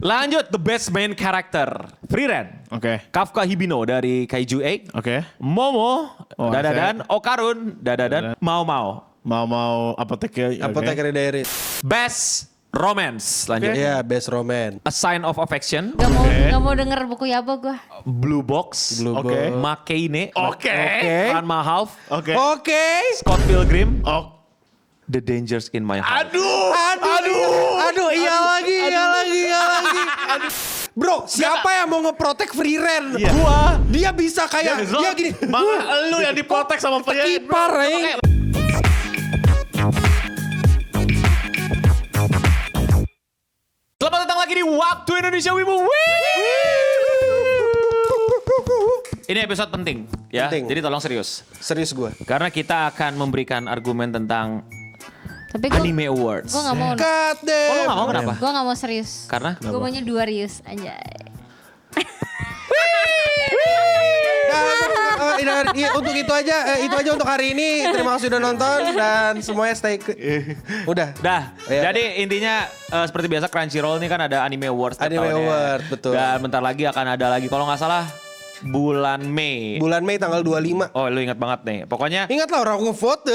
Lanjut, the best main character. Frieren. Oke. Kafka Hibino dari Kaiju 8. Oke. Momo, Oh, Dadadan. Okarun, Dadadan. Mau. Mau apoteker. Apothecary Diaries. Best romance. Lanjut. Iya, best romance. A Sign of Affection. Gak mau denger buku Yabo gue. Blue Box. Blue Oke. Box. Makeine. Oke. Ranma Half. Oke. Oke. Scott Pilgrim. Oh. The Dangers in My Heart. Aduh, iya lagi. Bro, siapa yang mau ngeprotek Free Ren? Iya. Gua. Dia bisa kayak dia gini. Malah lu yang diprotek sama Frieren. Kipar, Reng. Selamat datang lagi di Waktu Indonesia Wibu. Ini episode penting ya. Penting. Jadi tolong serius. Serius gue. Karena kita akan memberikan argumen tentang Tapi gue Anime Awards. gak mau. God Oh, lo damn. gak mau kenapa? Gue gak mau serius. Karena? Gue maunya 2 rius aja. Untuk itu aja untuk hari ini. Terima kasih udah nonton dan semuanya stay. Udah. Dah, Ya. jadi intinya seperti biasa Crunchyroll ini kan ada Anime Awards tiap Anime tahunnya. Award, betul. Dan bentar lagi akan ada lagi kalau nggak salah bulan Mei. Bulan Mei tanggal 25. Oh, lu ingat banget nih. Pokoknya Ingatlah orang ngevote.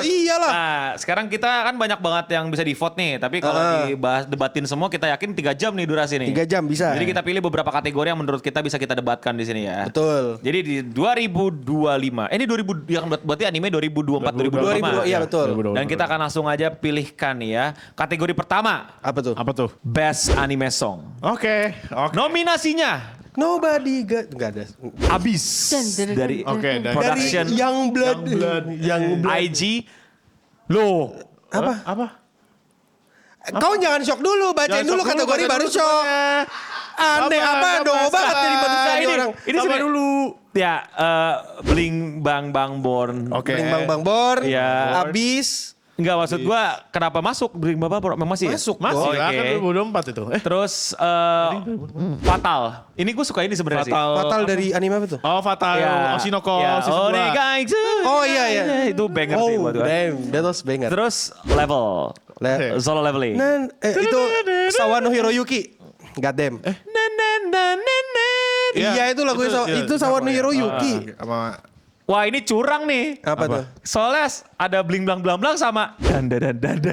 Iyalah. nah, sekarang kita kan banyak banget yang bisa di-vote nih, tapi kalau dibahas debatin semua kita yakin 3 jam nih durasi nih. 3 jam bisa. Jadi kita pilih beberapa kategori yang menurut kita bisa kita debatkan di sini ya. Betul. Jadi di 2025. Ini 2000 yang berarti anime 2024 2025. Iya betul. Dan kita akan langsung aja pilihkan nih ya. Kategori pertama, Apa tuh? Apa tuh? Best Anime Song. Oke. Nominasinya Nobody got. Enggak ada. Abis dari Oke. Production Dari Youngblood. IG. Loh, Apa? Kau jangan shock dulu, bacain dulu kategori baru shock. Aneh apa dong banget jadi manusia ini orang. ini sebenarnya dulu. Ya, Bling Bang Bang Born. Oke. Bling Bang Bang Bor. Iya. Abis. Enggak, maksud gua kenapa masuk Bling Bang Bang Born? Memang masih ya? Masuk, Masih Oh, lah oke. kan 2024 itu. Terus Fatal. Ini gue suka ini sebenarnya sih. Fatal dari anime apa tuh? Oh, Fatal. Ya, Oshinoko. ya. season 2. Onegaitsu. Oh, iya. Itu banger sih Oh buat gua. damn, that was banger. Terus level. Solo leveling. Itu Sawano Hiroyuki. God damn. Iya itu lagu itu Sawano Hiroyuki. Apa? Wah, ini curang nih. Apa tuh? Soalnya ada bling blang blang blang sama dan.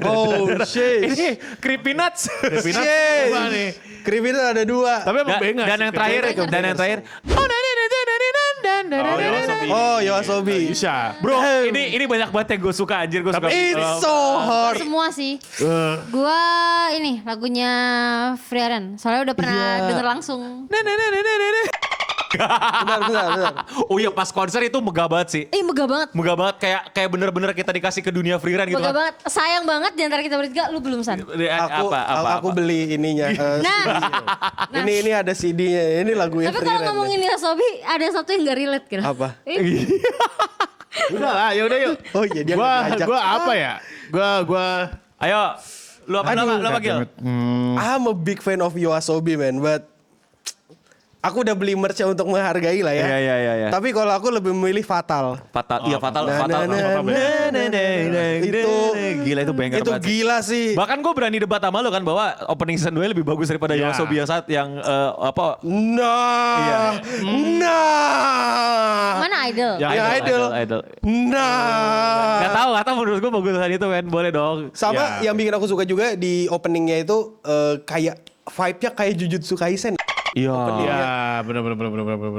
Oh shit. Ini Creepy Nuts. Shit. Apa nih? Criminal ada 2. Tapi emang banger Dan sih, yang terakhir Creepy dan yang terakhir. Oh, Yoasobi. Bisa. Bro, ini banyak banget yang gue suka anjir, gue suka. It's so hard. Semua sih. Gua ini lagunya Frieren. Soalnya udah pernah denger langsung. Bentar. Oh iya, pas konser itu megah banget sih. Megah banget. Megah banget kayak bener-bener kita dikasih ke dunia freerun gitu Megah kan. banget. Sayang banget di antara kita bertiga lu belum san. Aku beli ininya. Nah, Ini ada CD-nya. Ini lagunya tapi kalau Free Ren. ngomongin Yoasobi ada satu yang gak relate kira. Apa? Udah lah, yaudah yuk. Oh iya dia ngajak. Gua apa ya? Gua Ayo, lu apa Gil? I'm a big fan of Yoasobi man, but aku udah beli merch untuk menghargai lah ya. Iya. Tapi kalau aku lebih memilih Fatal. Fatal. Iya, Fatal. Itu Gila, itu banger itu banget. gila sih. Bahkan gue berani debat sama lo kan bahwa opening season 2 lebih bagus daripada Iya. Yoasobi yang saat yang apa? Nah. Mana Idol? Yang Idol. Nah. Gak tau menurut gue bagusan itu men. Boleh dong. Sama yang bikin aku suka juga di openingnya itu kayak vibe-nya kayak Jujutsu Kaisen. Iya. Iya, benar.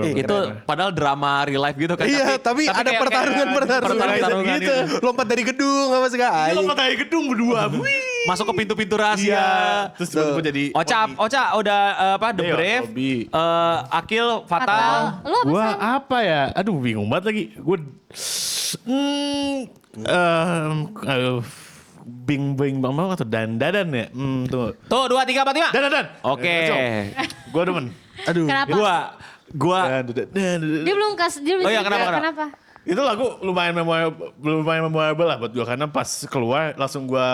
Itu padahal drama real life gitu kan. Iya, tapi ada kayak- pertarungan gitu. Lompat dari gedung apa segala. Lompat dari gedung berdua. Masuk ke pintu-pintu rahasia. Iya. Terus tiba-tiba jadi Ocha udah The Iya, Brave, Obi. Akil, Fatal. Fatal. Lu apa Gua san? apa ya? Aduh, bingung banget lagi. Gue bing bang atau dandadan ya? Tuh. Tuh 2, 3, 4, 5. Dan. Oke. Gue demen. Aduh. Kenapa? Gua Dia belum kasih. Dia belum Oh iya, cerita. kenapa? Itu lagu lumayan memorable lah buat gue karena pas keluar langsung gue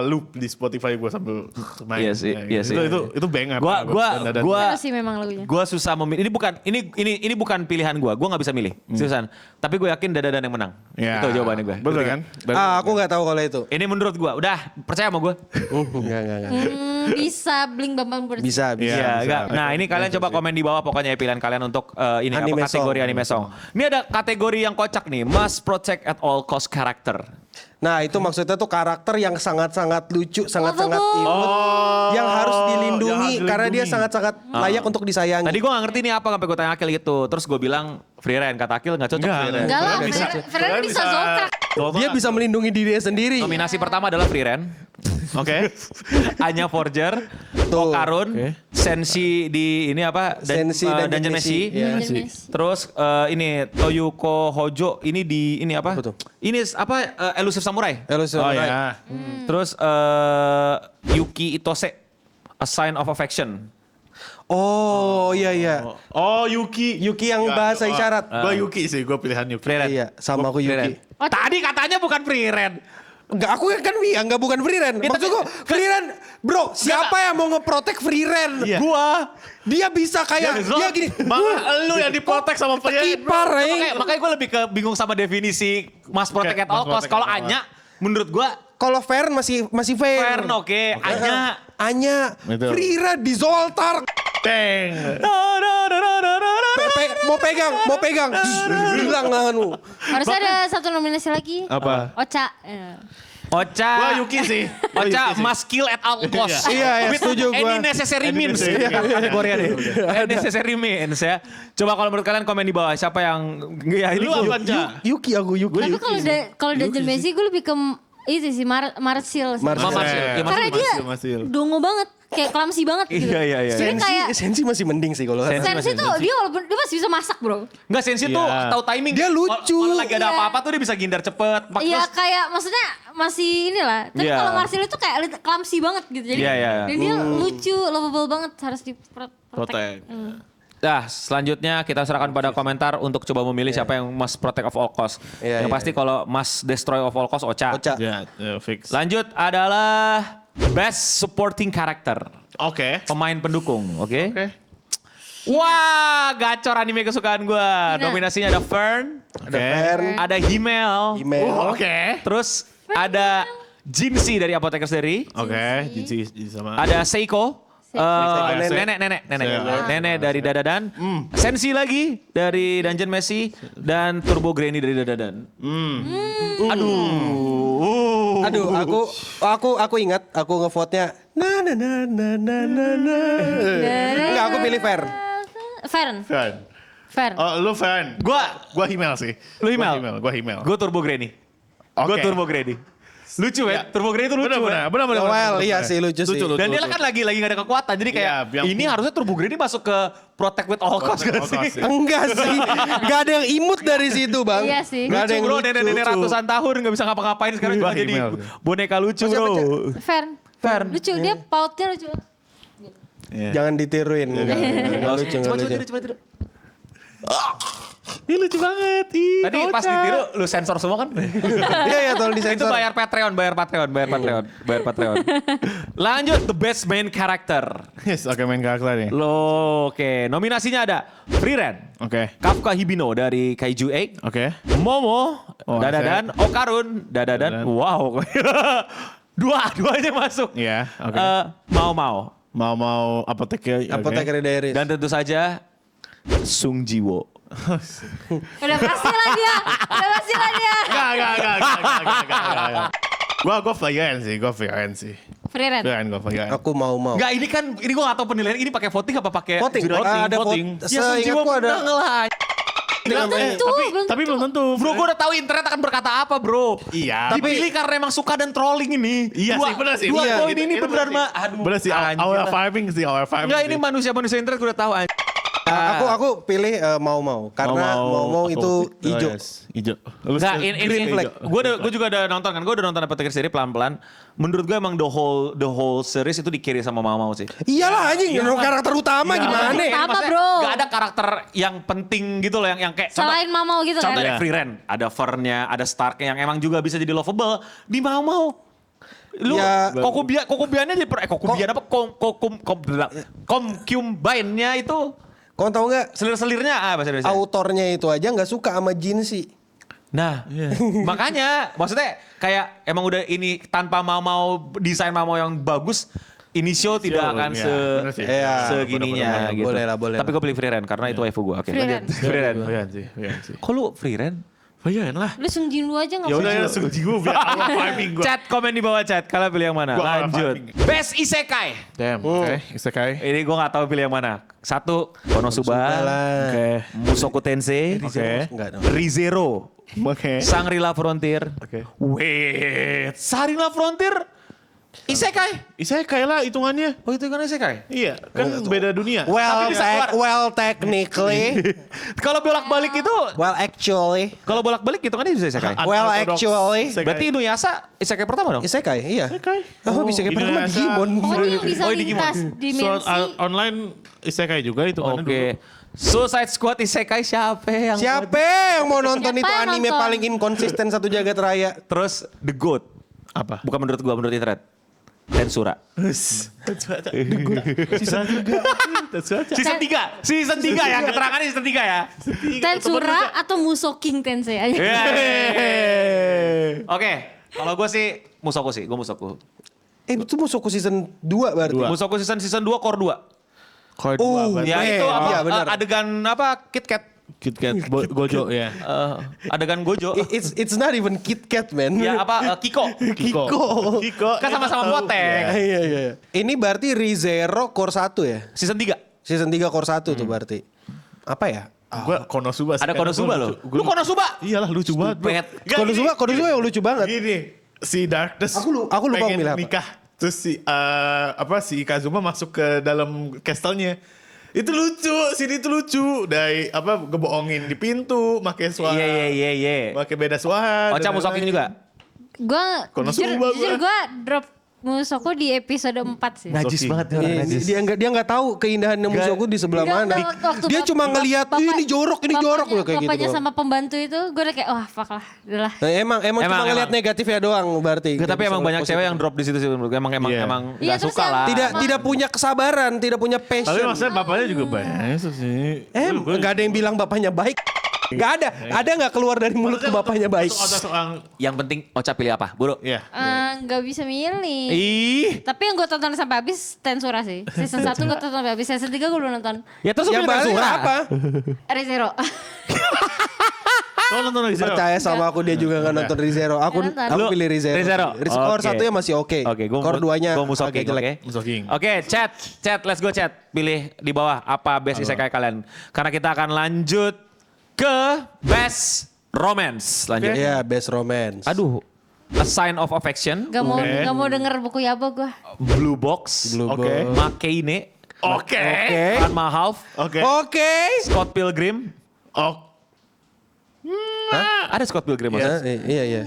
loop di Spotify gue sambil main. Iya sih, Ya, iya sih. Itu banger. Gua Seru sih memang lagunya. Gua susah memilih. Ini bukan pilihan gua nggak bisa milih. Seriusan. Tapi gue yakin Dadadan yang menang. Ya. Itu jawabannya gue. Betul kan? Aku nggak tahu kalau itu. Ini menurut gua. Udah percaya sama gua. Enggak. Bisa Blink Bambang Bersih. Bisa. Iya. Iya, enggak. bisa. Nah, Oke. ini kalian coba komen di bawah pokoknya ya pilihan kalian untuk ini Anime apa kategori song. anime song. Ini ada kategori yang kocak nih, must protect at all cost karakter. Nah itu maksudnya tuh karakter yang sangat-sangat lucu, sangat-sangat Lovable. imut. Yang harus dilindungi yang harus karena dia dilindungi. sangat-sangat layak untuk disayangi. Tadi gua gak ngerti nih apa sampai gue tanya Akil gitu. Terus gue bilang free reign, kata Akil gak cocok Enggak. free reign. Enggak lah, Bisa. Feren bisa zongkrak. Dia bisa melindungi dirinya sendiri. Nominasi pertama adalah free reign. Oke. Anya Forger, Tuh. Okarun, Oke. Sensi di ini apa? Sensi Dungeon Messi. Iya. Dungeon Messi. Terus ini Toyuko Hojo ini di ini apa? Apa tuh? Ini apa? Elusive Samurai. Elusive Oh Samurai. ya. Terus Yuki Itose, A Sign of Affection. Oh iya. Oh Yuki. Yuki yang bahasa isyarat. Gue Yuki sih, gue pilihan Yuki. Free reign. Iya, sama aku Free Yuki. reign. Tadi katanya bukan free reign. Enggak, aku kan Wia, enggak bukan free reign. Kita- Maksud gua free reign, bro, siapa yang mau ngeprotek free reign? Iya. Gua. Dia bisa kayak, dia gini. Malah lu yang diprotek sama free reign. Kipar, Makanya gue lebih ke bingung sama definisi must protect Oke, at all must cost. Kalau protect at all. Anya, menurut gua Kalau Fern masih fair. fair, oke. Anya. Anya, Betul. free reign di Zoltar. Teng. Mau pegang. Hilang anu. Harus ada satu nominasi lagi. Apa? Ocha. Ocha. Gua Yuki sih. Gua Ocha Yuki sih. must kill at all cost. Iya, With setuju gua. Any necessary means. necessary. Kategorinya deh. Any necessary means ya. Coba kalau menurut kalian komen di bawah siapa yang ya ini Lu gua- apa aja? Yuki aku Yuki. Tapi kalau Dungeon Messi gue lebih ke itu sih Marsil. sih. Marsil. Mama Marsil. Ya, Karena dia Marsil. dongo banget, kayak clumsy banget gitu. Iya. Jadi kayak Sensi masih mending sih kalau. Sensi. Sensi tuh dia walaupun dia masih bisa masak bro. Enggak sensi tuh Iya. tahu timing. Dia lucu. Kalau lagi ada Iya. apa-apa tuh dia bisa gindar cepet. Iya Terus kayak maksudnya masih inilah. Tapi Iya. kalau Marsil itu kayak clumsy banget gitu. Jadi Iya. dan dia lucu, lovable banget harus Protect. protect. Nah, selanjutnya kita serahkan pada komentar untuk coba memilih siapa yang must protect of all cost. Iya, Yang iya, pasti kalau must destroy of all cost Ocha. Ocha. Ya, fix. Lanjut adalah best supporting character. Oke. Pemain pendukung, oke? Oke. Wah, gacor anime kesukaan gua. Gila. Nominasinya ada Fern, Oke. Fern. ada Himmel, Email. Oke. terus ada Jinsi dari Apotheker's Diary, Oke, Jinsi sama. ada Seiko, Nenek. nenek dari Dadadan, Sensi lagi dari Dungeon Messi, dan Turbo Granny dari Dadadan. Aduh, aku ingat aku ngevote-nya na. Enggak, aku pilih Fern. Fern. Fern. Oh, lu Fern. Gua Himmel sih. Lu Himmel? Gua Himmel. Gue Turbo Granny. Gue Oke. Turbo Granny. Lucu ya, Turbo Granny itu lucu. Benar. Well, iya sih lucu sih. Dan dia kan lagi gak ada kekuatan, jadi kayak Iya, yang- ini harusnya Turbo Granny masuk ke protect with all cost Protect gak all cost, sih? iya. Enggak sih. Enggak ada yang imut dari situ, Bang. Iya sih. Enggak ada Lucu yang bro, lucu. nenek-nenek ratusan tahun gak bisa ngapa-ngapain sekarang Gua cuma jadi Himmel. boneka lucu Baca, bro. baca. Fern. Fern. Lucu dia pautnya lucu. Iya. Jangan ditiruin. Enggak lucu, enggak lucu. Coba tiru. Ini lucu banget. Tadi pas ditiru lu sensor semua kan? Iya, tolong Itu disensor. bayar Patreon. Lanjut the best main character. Yes, oke main karakter nih. Lo oke, nominasinya ada Frieren, Oke. Kafka Hibino dari Kaiju 8, Oke. Momo, Oh, Dadadan, Okarun, Dadadan. Wow. Dua-duanya masuk. Iya, oke. Mau. Mau apoteker. Apotheker Diaries. Dan tentu saja Sung Jiwo. Udah pasti lah dia. Enggak. Gua Frieren sih. Frieren. Gua Frieren. Aku mau. Enggak, ini gue gak tahu penilaian ini pakai voting apa pakai Voting. judul? Ada voting. Ya Sung Jiwo Seingatku ada. menang lah. Tapi belum tentu. Bro, gue udah tahu internet akan berkata apa, bro. Iya. Dipilih karena emang suka dan trolling ini. Iya sih, bener sih. Dua Iya, poin itu ini beneran bener mah. sih. Aduh. Bener sih, anjir our lah. farming sih. Enggak, ini manusia-manusia internet gue udah tahu. Aku pilih mau karena mau itu hijau. Hijau. Enggak, green flag. Gue juga udah nonton kan. Gue udah nonton Apothecary Series pelan-pelan. Menurut gue emang the whole series itu di-carry sama Mau sih. Iyalah anjing, karakter utama gimana? Utama, Maksudnya bro. Gak ada karakter yang penting gitu loh yang kayak Selain Mau gitu kan. contohnya Free Ren, ada Fern-nya, ada Stark-nya yang emang juga bisa jadi lovable di Mau. Lu Ya, kokubiannya kokubian apa concubine-nya itu Kau tahu nggak? selir-selirnya bahasa Indonesia. Autornya itu aja nggak suka sama Jinsi. Nah, makanya maksudnya kayak emang udah ini tanpa mau desain Mau yang bagus, ini show tidak akan ya, bener sih. Iya, segininya bener-bener. gitu. Boleh lah. Tapi gue pilih Free Ren karena itu waifu gue. Oke. Free Ren. Free Ren. Iya sih. Kok lu Free Ren? Oh iya lah. Lu Sung Jin Woo aja gak Ya udah ya langsung jiwa biar awal timing gue. Chat komen di bawah chat. Kalian pilih yang mana? Gua Lanjut. farming. Best Isekai. Damn, oke. Isekai. Ini gue gak tahu pilih yang mana. 1. Konosuba. lah. Oke. Musoku Tensei. Oke. Enggak dong. Re:Zero. Oke. Shangri-La Frontier. Oke. Wait. Shangri-La Frontier. Isekai. Isekai lah hitungannya. Oh itu kan Isekai? Iya, kan beda dunia. Technically, Kalau bolak-balik itu. actually, Kalau bolak-balik itu kan bisa Isekai. Berarti Inuyasha Isekai pertama dong? Isekai, iya. Isekai. Oh, bisa kayak pertama Inuyasha. Digimon. Pokoknya yang bisa Oh, Digimon. lintas dimensi. Online Isekai juga itu kan Oke. Suicide Squad Isekai siapa yang Siapa yang mau nonton Siapa itu yang anime nonton? paling inkonsisten satu jagat raya? Terus The Goat. Apa? Bukan menurut gua, menurut internet. Tensura. Sisa juga. Season 3. Season 3 ya, keterangannya season 3 ya. Tensura atau Musoking Tensei aja. Oke, kalau gua sih Musoku sih, gua Musoku. Itu Musoku season 2 berarti. Musoku season 2 core 2. Kalau dua Ya Iya, itu apa iya, benar. adegan apa KitKat. KitKat Gojo ya. Adegan Gojo. It's not even Kit Kat, man. Ya apa Kiko. Kiko. Kan sama-sama Moteng. Iya, iya. Ini berarti Re:Zero core 1 ya? Season 3. Season 3 core 1 tuh berarti. Apa ya? Gue Konosuba. Ada Konosuba loh. Lu Konosuba? Iyalah lucu banget. Bro. Stupid. Konosuba yang lucu banget. Gini, si Darkness Aku lupa pengen milih apa. nikah. Terus si Kazuma masuk ke dalam castle-nya. Itu lucu, sini itu lucu. Dari ngebohongin di pintu, pakai suara. Iya. Pakai beda suara. Ocha Musoking juga. Gue Konosuba jujur gua. gue drop Musoku di episode 4 sih. Najis banget Dia nggak tahu keindahan Musoku di sebelah Enggak, mana. waktu Dia cuma ngelihat ini jorok udah kayak gitu. Bapaknya doang. sama pembantu itu gue udah kayak wah fuck lah. Udahlah. Nah, emang cuma ngelihat negatifnya doang berarti. Tapi emang banyak cewek yang drop di situ sih menurut gue. Emang Iya. Iya, nggak terus suka yang- lah. tidak punya kesabaran, tidak punya Tapi passion. maksudnya bapaknya juga banyak sih. Nggak ada yang bilang bapaknya baik. Nggak ada. Ada nggak keluar dari mulut ke bapaknya baik? Orang, Yang penting Ocha pilih apa, Bro? ya. Nggak bisa milih. Ih. Tapi yang gue tonton sampai habis Tensura sih. Season 1 gue tonton sampai habis. Season 3 gue belum nonton. Ya terus Yang pilih balik Tensura. apa? Re:Zero. Lo nonton lagi Zero? Percaya sama aku dia juga nggak nonton Re:Zero. Aku Nggak nonton. aku Lu pilih Re:Zero. Re:Zero? Core Oke. 1-nya masih oke. Oke, Core 2-nya gue Musoking, agak jelek. oke? Musoking. Oke, chat, let's go chat. Pilih di bawah apa best isekai kalian. Karena kita akan lanjut ke best romance. Lanjut. Iya, best romance. Aduh, A Sign of Affection, Gak mau Oke. gak mau denger buku Yabo gue. Blue Box, Blue Oke. Box. Makeine, Oke. Ranma Half, Oke. Oke. Scott Pilgrim. Oh. Ada Scott Pilgrim Ya, maksudnya. iya.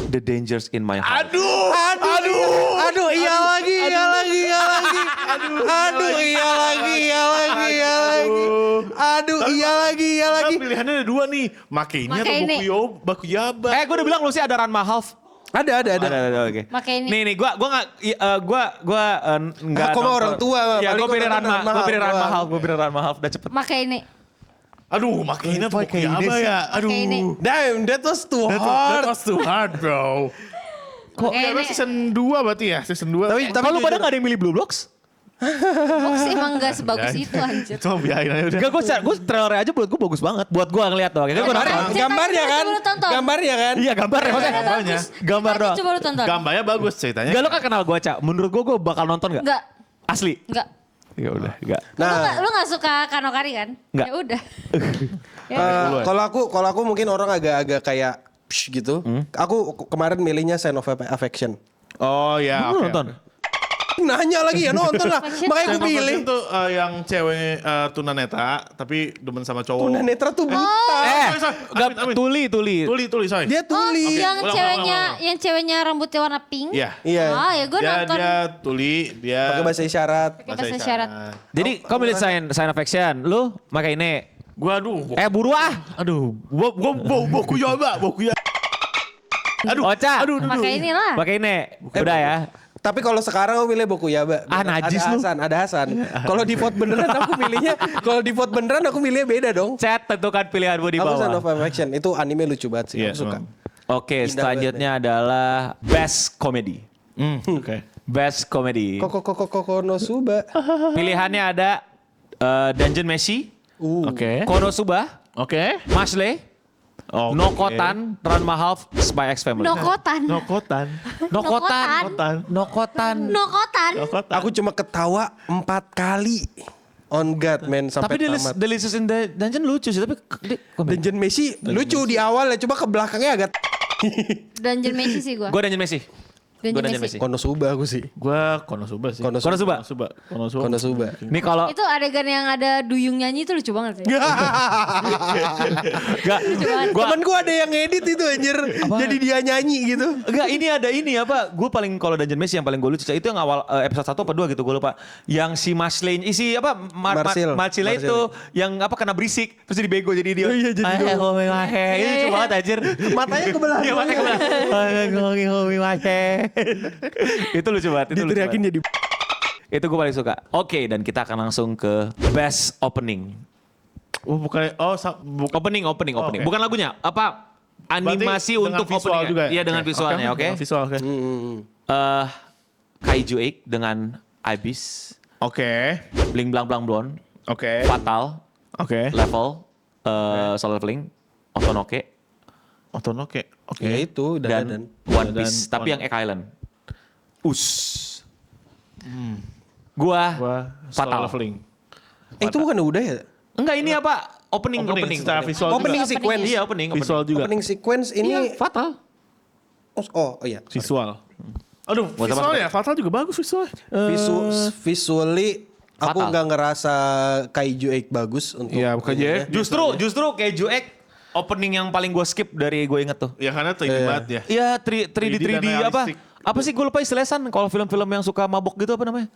The Dangers in My Heart. Aduh, iya lagi. Aduh, iya lagi. Aduh, iya lagi. Pilihannya ada dua nih. Makeine atau Makeine. Bakuyaba. Gue udah bilang lu sih ada Ranma Half. Ada. Ada, oke. Makeine. Nih, gue nggak. Aku mah orang tua, Ya, paling gue pilih gua nonton Ranma, gue pilih Ranma Ranma Half Half, gue pilih Ranma Half, udah cepet. Makanya ini. Aduh, Makeine atau Makeine Bakuyaba sih. ya? Aduh. Makeine. Damn, that was too That hard. was too hard, bro. Kok Makanya season 2 berarti ya? Season 2. Tapi Kalau jujur- pada nggak ada yang milih Blue Blocks? Box emang gak sebagus itu anjir. Cuma biarin aja udah. Enggak, gue trailer aja buat gue bagus banget. Buat gue ngeliat doang. Gue nonton. Gambarnya kan? Coba lu tonton. Gambarnya kan? Iya gambarnya maksudnya. Bagus. Gambar doang. Coba lu tonton. Gambarnya bagus ceritanya. Enggak, lo kan kenal gue, Cak. Menurut gue bakal nonton gak? Enggak. Asli? Enggak. Ya udah, enggak. Lu gak suka Kanokari kan? Nggak. Ya udah. Ya udah. Kalau aku mungkin orang agak kayak psh gitu. Aku kemarin milihnya Sign of Affection. Oh ya, Lu oke. nonton? Nanya lagi ya nonton lah. Makanya gue Channel pilih. Fiction tuh yang cewek tunanetra tapi demen sama cowok. Tunanetra tuh buta. Amin. Tuli. Tuli, sorry. Dia tuli. Yang Ulang, ceweknya, ulang. yang ceweknya rambutnya warna pink. Iya. Iya. Ah ya gue nonton. Dia tuli, dia Pakai bahasa isyarat. Pakai bahasa isyarat. Jadi kau milih sign of action. Lu pakai ini. Gua aduh. Buru ah. Aduh, boku yoba. Aduh. Ocha. Aduh. Pakai inilah. Pakai ini. Udah ya. Tapi kalau sekarang aku milih Bokuyaba. Najis lu. Ada Hasan. Kalau di vote beneran aku milihnya, milihnya beda dong. Chat tentukan pilihanmu di Aku Son bawah. of Action itu anime lucu banget sih. Iya, Aku suka. emang. Oke, Indah selanjutnya adalah best comedy. Oke. Best comedy. Konosuba. Pilihannya ada Dungeon Meshi, Oke. Konosuba, Oke. Mashle, Oke. Nokotan, Ranma Half, Spy X Family. Nokotan. Nokotan. Nokotan. Aku cuma ketawa 4 kali. On God man sampai Tapi tamat. Delicious in the Dungeon lucu sih, tapi Dungeon Messi lucu di awal ya, coba ke belakangnya agak Dungeon Meshi sih gue. gue Dungeon Meshi. Gue Dungeon Meshi. Konosuba aku sih. Gua Konosuba sih. Konosuba. Konosuba. Ini kalau Itu adegan yang ada duyung nyanyi itu lucu banget sih. enggak Temen gue ada yang edit itu anjir. Jadi dia nyanyi gitu. enggak ini ada ini apa? Gue paling kalau Dungeon Meshi yang paling gue lucu itu yang awal episode 1 apa 2 gitu gue lupa. Yang si Mashle isi apa Marcel. Marcel itu yang apa kena berisik terus jadi bego jadi dia. iya, jadi Itu lucu banget anjir. Matanya kebelah. Iya matanya kebelah. Itu lucu banget. Itu lucu Diteriakin banget. jadi Itu gue paling suka. Oke, dan kita akan langsung ke best opening. Oh bukan. Oh Opening. oke. Bukan lagunya. Apa animasi Berarti untuk dengan visual opening? juga. Iya dengan visualnya, oke. Dengan visual, oke. Kaiju 8 dengan Abyss, Oke. Bling Blang Blang Blonde, Oke. Fatal, Oke. Level, Solo Leveling, Otonoke, Otonoke. Oke. ya itu dan dan One Piece. Dan Tapi yang Egg Island. Gua Fatal. Leveling. itu bukan udah ya? Enggak ini apa? Opening. Secara visual Opening juga. sequence. Iya opening. Visual juga. Opening sequence ini Fatal. oh iya. Visual. Aduh, Gak usah visualnya Fatal juga bagus visualnya. Visually aku Fatal. nggak ngerasa Kaiju 8 bagus untuk Iya, bukan ininya. Justru Kaiju Egg opening yang paling gue skip dari gue inget tuh. Ya karena 3D banget ya. Iya 3D dan apa? realistik. Apa sih gue lupa istilahnya San kalau film-film yang suka mabok gitu apa namanya?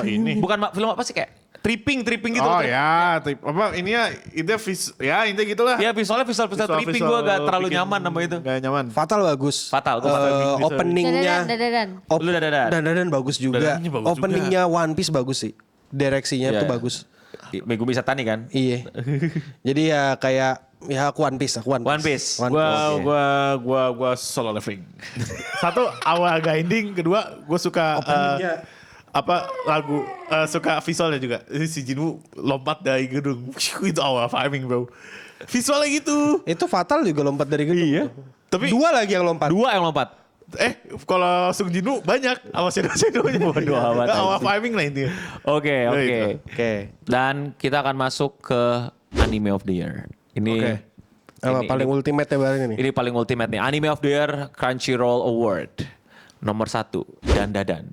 Ini. Bukan film apa sih kayak tripping gitu. Oh ya, apa ini ya itu ya intinya gitulah. Ya visual tripping gue gak terlalu nyaman sama itu. Gak nyaman. Fatal bagus. Fatal, gua Fatal. Openingnya Dadadan. Lu Dadadan. Dandadan bagus juga. Dandadannya bagus Openingnya One Piece bagus sih. Direksinya Iya, tuh iya. bagus. Megu bisa tani kan? Iya. Jadi ya kayak ya aku One Piece. One Piece. Gua Solo Leveling. Satu awal grinding, kedua gue suka Openingnya. lagu suka visualnya juga. Si Jinwoo lompat dari gedung. Itu awal farming bro. Visualnya gitu. Itu Fatal juga lompat dari gedung. Iya. Tapi Dua lagi yang lompat. Dua yang lompat. kalau Sung Jinwoo banyak sama shadow-shadownya. Bodoh amat, Awal anjing. farming lah intinya. Oke. Oke. Dan kita akan masuk ke Anime of the Year. Ini Oke. Apa paling ultimate ya bareng ini? Ini paling ultimate nih. Anime of the Year Crunchyroll Award. Nomor 1, Dandadan.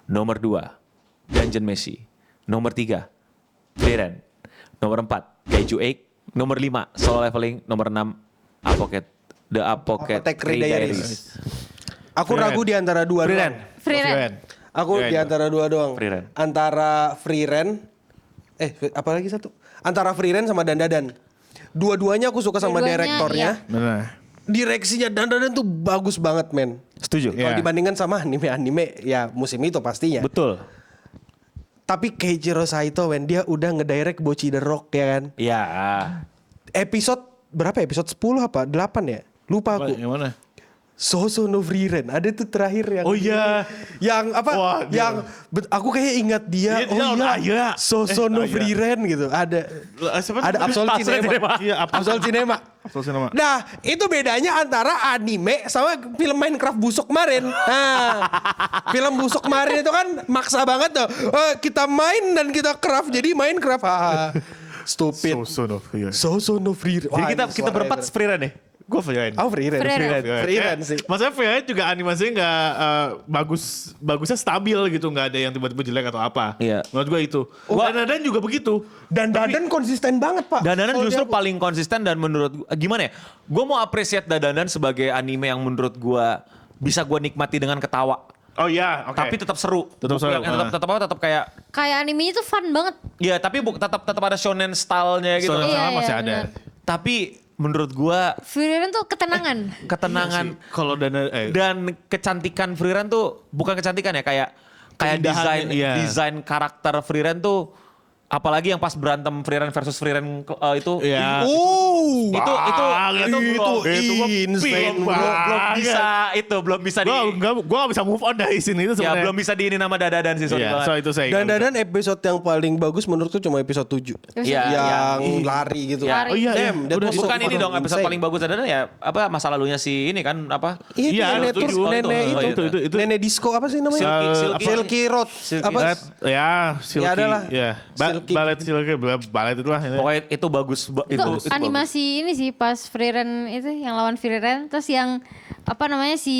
Nomor 2, Dungeon Meshi. Nomor 3, Frieren. Nomor 4, Kaiju 8. Nomor 5, Solo Leveling. Nomor 6, The Apothecary Diaries. Aku ragu di antara dua doang. Freeren. Aku Iya, di antara dua doang. Frieren. Antara Frieren. Apa lagi satu? Antara Frieren sama Dandadan. Dua-duanya aku suka sama Dua-duanya, direktornya. Benar. Direksinya Dandadan tuh bagus banget men. Setuju. Kalau Iya. dibandingkan sama anime-anime ya musim itu pastinya. Betul. Tapi Keiichiro Saito men, dia udah ngedirect Bocchi the Rock ya kan. Iya. Episode berapa? Episode 10 apa? 8 ya? Lupa aku. Yang mana? Soso no Frieren. Ada tuh terakhir yang Oh iya. yang apa? Wah, dia- yang aku kayak ingat dia. Dia orang Aya. Soso no Aya. Frieren gitu. Ada Siapa ada Absol Cinema. Iya, Absol Cinema. Absol Cinema. Nah, itu bedanya antara anime sama film Minecraft busuk kemarin. Nah, film busuk kemarin itu kan maksa banget tuh. Kita main dan kita craft jadi Minecraft. Stupid. Soso no Frieren. Soso no Frieren. Jadi Wah, kita ini suaranya berempat bener. Frieren nih. Gue Free Ren. Oh, Free Ren. Free Ren sih. Maksudnya Free Ren juga animasinya nggak bagusnya stabil gitu, nggak ada yang tiba-tiba jelek atau apa. Iya. Menurut gue itu. Dan juga begitu. Dan Dadan konsisten banget, Pak. Dadanan Kalau justru dia- paling konsisten dan menurut gimana ya? Gue mau appreciate Dadanan sebagai anime yang menurut gue bisa gue nikmati dengan ketawa. Oh iya, oke. Tapi tetap seru. Tetap seru, Tetap kayak Kayak animenya tuh fun banget. ya tapi tetap ada shonen style-nya gitu. Soalnya Iya, masih iya, ada. benar. Tapi menurut gue Frieren tuh ketenangan. ketenangan Kalau dan kecantikan Frieren tuh bukan kecantikan ya kayak Keindahan, iya. desain karakter Frieren tuh apalagi yang pas berantem Frieren versus Frieren itu Iya. itu insane belum bisa di Gue gak bisa move on dari sini itu ya sebenarnya. belum bisa diinin nama Dadadan sih sorry Iya, banget. so itu saya. Dan Dadan episode yang paling bagus menurutku cuma episode 7. Iya, Yang lari gitu. Ya. Lari. Oh iya, iya. Damn, that Udah, was so bukan ini fucking dong episode insane. paling bagus Dadadan ya apa masa lalunya si ini kan apa Iya, Iya, nenek setuju. terus nenek Oh, itu, itu. nenek disco apa sih namanya? Silky Road. Apa? Ya, Silky. Ya, adalah. Ya. Silky. Balet Silky, balet itulah. pokoknya itu bagus Itu animasi ini sih pas Frieren itu yang lawan Frieren terus yang apa namanya si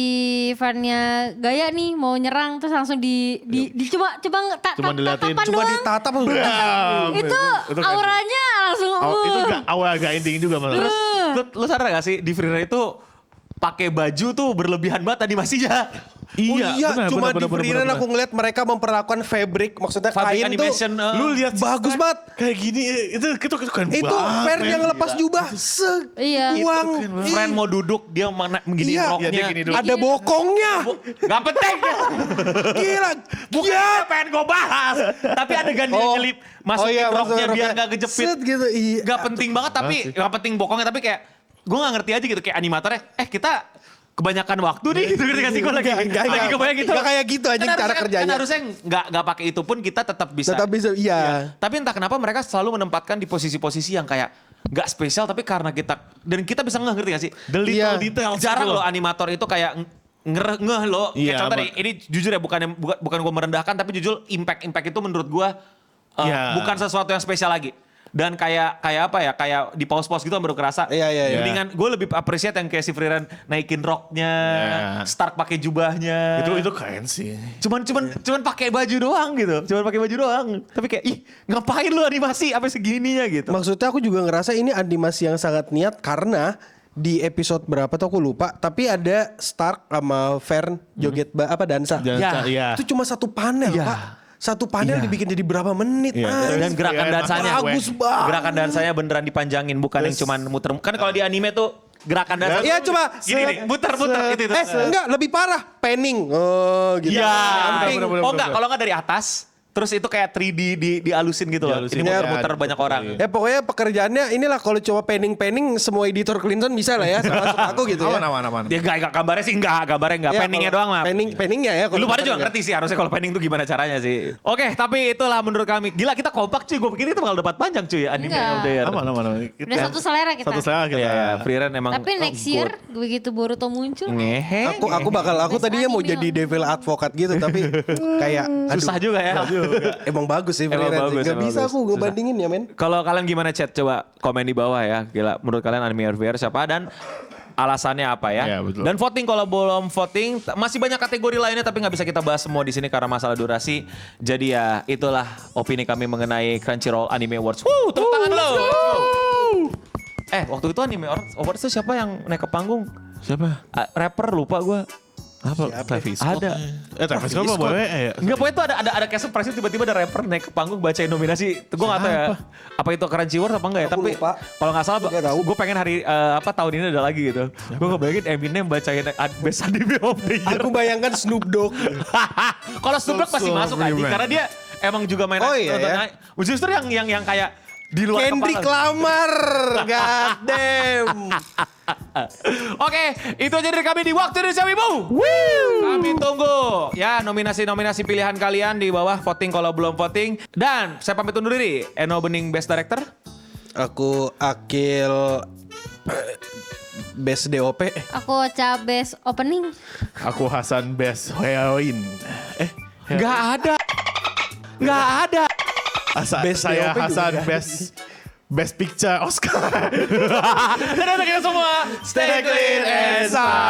Vanya Gaya nih mau nyerang terus langsung di coba Cuma diliatin. tatapan Cuma doang. ditatap Itu keren. auranya langsung Itu awal agak ending juga malah. terus lu sadar gak sih di Frieren itu pakai baju tuh berlebihan banget animasinya. Iya, benar, cuma benar, di benar, Frieren benar. aku ngeliat mereka memperlakukan fabric, maksudnya Fabric kain animation, tuh. Lu lihat bagus banget. kayak gini itu keren Itu banget. Fer men. yang lepas jubah Iya. uang. Friend mau duduk dia mana begini Iya, roknya. iya, dia gini dulu. Ada bokongnya. Gak penting. Gila. Bukan Ya. dia pengen gue bahas. Tapi adegan dia nyelip masukin roknya masuk biar roknya. gak kejepit. Set gitu. Iya. Gak penting banget tapi gak penting bokongnya tapi kayak gue gak ngerti aja gitu kayak animatornya kita kebanyakan waktu nih gitu ngerti gak sih gue lagi kebayang gitu. Gak kayak gitu aja cara kerjanya. Kan harusnya gak pakai itu pun kita tetap bisa. Tetap bisa, iya. Tapi entah kenapa mereka selalu menempatkan di posisi-posisi yang kayak gak spesial tapi karena kita dan kita bisa ngerti gak sih? The little Iya. details. Jarang gitu loh animator itu kayak ngeh loh. Kayak Iya, contoh nih, ini jujur ya bukan gue merendahkan tapi jujur impact itu menurut gue Iya. bukan sesuatu yang spesial lagi. Dan kayak apa ya, kayak di pause-pause gitu baru kerasa. Iya. Mendingan gue lebih appreciate yang kayak si Frieren naikin roknya, Iya. Stark pakai jubahnya. Itu keren sih. Cuman pakai baju doang gitu. Cuman pakai baju doang. Tapi kayak ih, ngapain lu animasi apa segininya gitu. Maksudnya aku juga ngerasa ini animasi yang sangat niat karena di episode berapa tuh aku lupa, tapi ada Stark sama Fern joget dansa. Dansa, iya. Itu cuma satu panel, Iya. Pak. Satu panel dibikin jadi berapa menit, Iya. Mas. Dan gerakan Iya, dansanya bagus banget. Gerakan dansanya beneran dipanjangin bukan yang cuman muter. Kan kalau di anime tuh gerakan dansa Iya, coba gini nih, muter-muter itu. enggak, lebih parah, panning. Oh, gitu. Iya. Samping. bener, Oh enggak, kalau enggak dari atas terus itu kayak 3D dialusin gitu loh. Dialusin. Ini Iya, muter-muter banyak orang. Ya pokoknya pekerjaannya inilah kalau coba panning semua editor Clinton bisa lah ya, termasuk aku gitu ya. Aman. Dia enggak gambarnya sih gambarnya enggak. Ya, Penningnya kalau doang mah. Panningnya ya. kalau Lu pada juga misalkan ngerti sih harusnya kalau penning tuh gimana caranya sih. Oke, tapi itulah menurut kami. Gila kita kompak cuy. Gue pikir itu bakal debat panjang cuy anime Enggak. of the year. Aman. Udah satu selera kita. Satu selera kita. Iya, ya, Frieren emang. Tapi next year begitu Boruto muncul. Ngehe. Aku tadinya mau anime, jadi devil advocate gitu tapi kayak Susah juga ya. Emang bagus sih Emang Frieren sih. bagus, Gak emang bisa bagus. aku ngebandingin ya men. Kalau kalian gimana chat? Coba komen di bawah ya. Gila, menurut kalian anime of the year siapa dan alasannya apa ya? Iya, betul. Dan voting kalau belum voting masih banyak kategori lainnya tapi nggak bisa kita bahas semua di sini karena masalah durasi. Jadi ya itulah opini kami mengenai Crunchyroll Anime Awards. Tepuk tangan dulu. Waktu itu Anime Awards itu siapa yang naik ke panggung? Siapa? Rapper lupa gue. Apa? Travis Scott. Ada. Travis Scott apa boleh? Ya. Enggak, pokoknya itu ada kayak surprise tiba-tiba ada rapper naik ke panggung bacain nominasi. Gue gak tahu ya. Apa itu Crunchy Awards apa enggak ya? Aku Tapi lupa. kalau gak salah Nggak tahu. gue pengen tahun ini ada lagi gitu. Gue ngebayangin Eminem bacain Best Anime of the Year. Aku bayangkan Snoop Dogg. Kalau Snoop Dogg pasti masuk aja Everywhere. karena dia emang juga main Oh iya ya. Justru yang kayak di luar Kendrick kepala. Lamar. God damn. Oke, itu aja dari kami di Waktu Indonesia Wibu. Kami tunggu ya nominasi-nominasi pilihan kalian di bawah voting kalau belum voting. Dan saya pamit undur diri. Eno Bening Best Director. Aku Akil Best DOP. Aku Cabes opening. Aku Hasan Best Heroin. Nggak ada. Best Saya DOP juga Hasan nggak ada Best Best Picture Oscar. Dadah kita semua. Stay clean and sound.